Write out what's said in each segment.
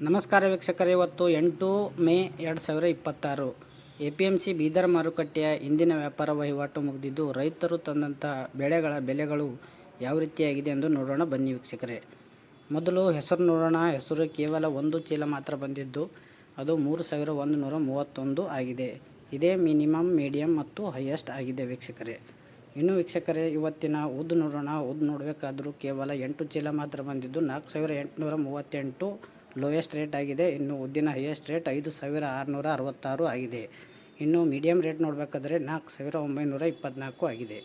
ನಮಸ್ಕಾರ ವೀಕ್ಷಕರೇ, ಇವತ್ತು 8 ಮೇ 2026 APMC ಬೀದರ್ ಮಾರುಕಟ್ಟೆಯ ಇಂದಿನ ವ್ಯಾಪಾರ ವಹಿವಾಟು ಮುಗಿದಿದ್ದು, ರೈತರು ತಂದಂಥ ಬೆಳೆಗಳ ಬೆಲೆಗಳು ಯಾವ ರೀತಿಯಾಗಿದೆ ಎಂದು ನೋಡೋಣ ಬನ್ನಿ ವೀಕ್ಷಕರೇ. ಮೊದಲು ಹೆಸರು ನೋಡೋಣ. ಹೆಸರು ಕೇವಲ ಒಂದು ಚೀಲ ಮಾತ್ರ ಬಂದಿದ್ದು, ಅದು 3131 ಆಗಿದೆ. ಇದೇ ಮಿನಿಮಮ್, ಮೀಡಿಯಮ್ ಮತ್ತು ಹೈಯೆಸ್ಟ್ ಆಗಿದೆ ವೀಕ್ಷಕರೇ. ಇನ್ನು ವೀಕ್ಷಕರೇ, ಇವತ್ತಿನ ಉದ್ದು ನೋಡೋಣ. ಉದ್ದು ನೋಡಬೇಕಾದ್ರೂ ಕೇವಲ 8 ಚೀಲ ಮಾತ್ರ ಬಂದಿದ್ದು 4838 ಲೋಯೆಸ್ಟ್ ರೇಟ್ ಆಗಿದೆ. ಇನ್ನು ಉದ್ದಿನ ಹೈಯೆಸ್ಟ್ ರೇಟ್ 5666 ಆಗಿದೆ. ಇನ್ನು ಮೀಡಿಯಮ್ ರೇಟ್ ನೋಡಬೇಕಾದ್ರೆ 4924 ಆಗಿದೆ.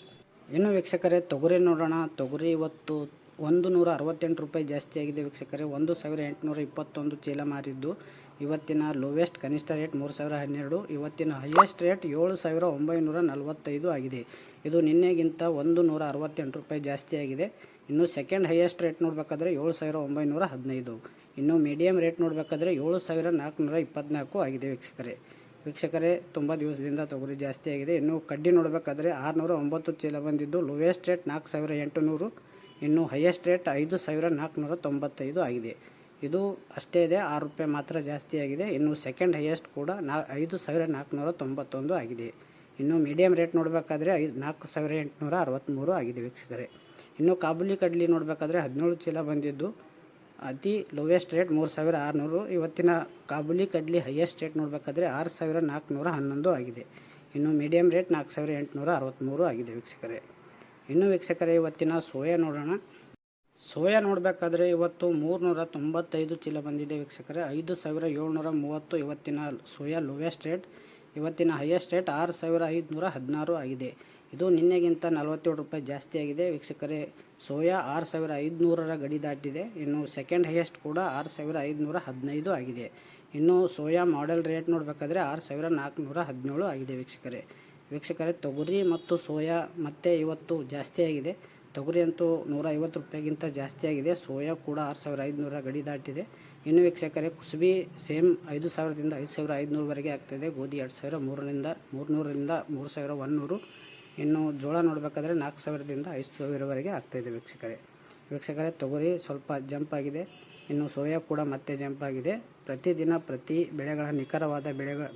ಇನ್ನು ವೀಕ್ಷಕರೇ, ತೊಗರಿ ನೋಡೋಣ. ತೊಗರಿ ಇವತ್ತು 168 ರೂಪಾಯಿ ಜಾಸ್ತಿ ಆಗಿದೆ ವೀಕ್ಷಕರೇ. 1821 ಚೀಲ ಮಾರಿದ್ದು, ಇವತ್ತಿನ ಲೋವೆಸ್ಟ್ ಕನಿಷ್ಠ ರೇಟ್ 3012, ಇವತ್ತಿನ ಹೈಯೆಸ್ಟ್ ರೇಟ್ 7945 ಆಗಿದೆ. ಇದು ನಿನ್ನೆಗಿಂತ 168 ರೂಪಾಯಿ ಜಾಸ್ತಿ ಆಗಿದೆ. ಇನ್ನು ಸೆಕೆಂಡ್ ಹೈಯೆಸ್ಟ್ ರೇಟ್ ನೋಡಬೇಕಾದ್ರೆ 7915. ಇನ್ನು ಮೀಡಿಯಮ್ ರೇಟ್ ನೋಡಬೇಕಾದ್ರೆ 7424 ಆಗಿದೆ ವೀಕ್ಷಕರೇ. ತುಂಬ ದಿವಸದಿಂದ ತೊಗರಿ ಜಾಸ್ತಿ ಆಗಿದೆ. ಇನ್ನು ಕಡ್ಡಿ ನೋಡಬೇಕಾದ್ರೆ 609 ಚೀಲ ಬಂದಿದ್ದು, ಲೋವೆಸ್ಟ್ ರೇಟ್ 4800, ಇನ್ನು ಹೈಯೆಸ್ಟ್ ರೇಟ್ 5495 ಆಗಿದೆ. ಇದು ಅಷ್ಟೇ ಇದೆ, 6 ರೂಪಾಯಿ ಮಾತ್ರ ಜಾಸ್ತಿ ಆಗಿದೆ. ಇನ್ನು ಸೆಕೆಂಡ್ ಹೈಯೆಸ್ಟ್ ಕೂಡ 5491 ಆಗಿದೆ. ಇನ್ನು ಮೀಡಿಯಮ್ ರೇಟ್ ನೋಡಬೇಕಾದ್ರೆ 4863 ಆಗಿದೆ ವೀಕ್ಷಕರೇ. ಇನ್ನು ಕಾಬೂಲಿ ಕಡ್ಲಿ ನೋಡಬೇಕಾದ್ರೆ 17 ಚೀಲ ಬಂದಿದ್ದು, ಅತಿ ಲೋವೆಸ್ಟ್ ರೇಟ್ 3600. ಇವತ್ತಿನ ಕಾಬೂಲಿ ಕಡ್ಲಿ ಹೈಯೆಸ್ಟ್ ರೇಟ್ ನೋಡಬೇಕಾದ್ರೆ 6411 ಆಗಿದೆ. ಇನ್ನು ಮೀಡಿಯಮ್ ರೇಟ್ 4863 ಆಗಿದೆ ವೀಕ್ಷಕರೇ. ಇನ್ನು ವೀಕ್ಷಕರೇ, ಇವತ್ತಿನ ಸೋಯಾ ನೋಡೋಣ. ಸೋಯಾ ನೋಡಬೇಕಾದ್ರೆ ಇವತ್ತು 395 ಚೀಲ ಬಂದಿದೆ ವೀಕ್ಷಕರೇ. 5730 ಇವತ್ತಿನ ಸೋಯಾ ಲೋವೆಸ್ಟ್ ರೇಟ್. ಇವತ್ತಿನ ಹೈಯೆಸ್ಟ್ ರೇಟ್ 6516 ಆಗಿದೆ. ಇದು ನಿನ್ನೆಗಿಂತ 47 ರೂಪಾಯಿ ಜಾಸ್ತಿ ಆಗಿದೆ ವೀಕ್ಷಕರೇ. ಸೋಯಾ 6500ರ ಗಡಿ ದಾಟಿದೆ. ಇನ್ನು ಸೆಕೆಂಡ್ ಹೈಯೆಸ್ಟ್ ಕೂಡ 6515 ಆಗಿದೆ. ಇನ್ನು ಸೋಯಾ ಮಾಡೆಲ್ ರೇಟ್ ನೋಡಬೇಕಾದ್ರೆ 6417 ಆಗಿದೆ ವೀಕ್ಷಕರೇ. ತೊಗರಿ ಮತ್ತು ಸೋಯಾ ಮತ್ತೆ ಇವತ್ತು ಜಾಸ್ತಿ ಆಗಿದೆ. ತೊಗರಿ ಅಂತೂ 150 ರೂಪಾಯಿಗಿಂತ ಜಾಸ್ತಿ ಆಗಿದೆ. ಸೋಯಾ ಕೂಡ 6500ರ ಗಡಿ ದಾಟಿದೆ. ಇನ್ನು ವೀಕ್ಷಕರೇ, ಕುಸುಬಿ ಸೇಮ್ 5000ದಿಂದ 5500ವರೆಗೆ ಆಗ್ತಾಯಿದೆ. ಗೋಧಿ 2000 300ರಿಂದ 3100. ಇನ್ನು ಜೋಳ ನೋಡಬೇಕಾದ್ರೆ 4000ದಿಂದ 5000ವರೆಗೆ ಆಗ್ತಾಯಿದೆ ವೀಕ್ಷಕರೇ. ತೊಗರಿ ಸ್ವಲ್ಪ ಜಂಪ್ ಆಗಿದೆ. ಇನ್ನು ಸೋಯಾ ಕೂಡ ಮತ್ತೆ ಜಂಪ್ ಆಗಿದೆ. ಪ್ರತಿದಿನ ಪ್ರತಿ ಬೆಳೆಗಳ ನಿಖರವಾದ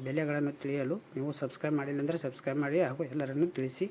ಬೆಲೆಗಳನ್ನು ತಿಳಿಯಲು ನೀವು ಸಬ್ಸ್ಕ್ರೈಬ್ ಮಾಡಿಲ್ಲ ಅಂದರೆ ಸಬ್ಸ್ಕ್ರೈಬ್ ಮಾಡಿ ಹಾಗೂ ಎಲ್ಲರನ್ನು ತಿಳಿಸಿ.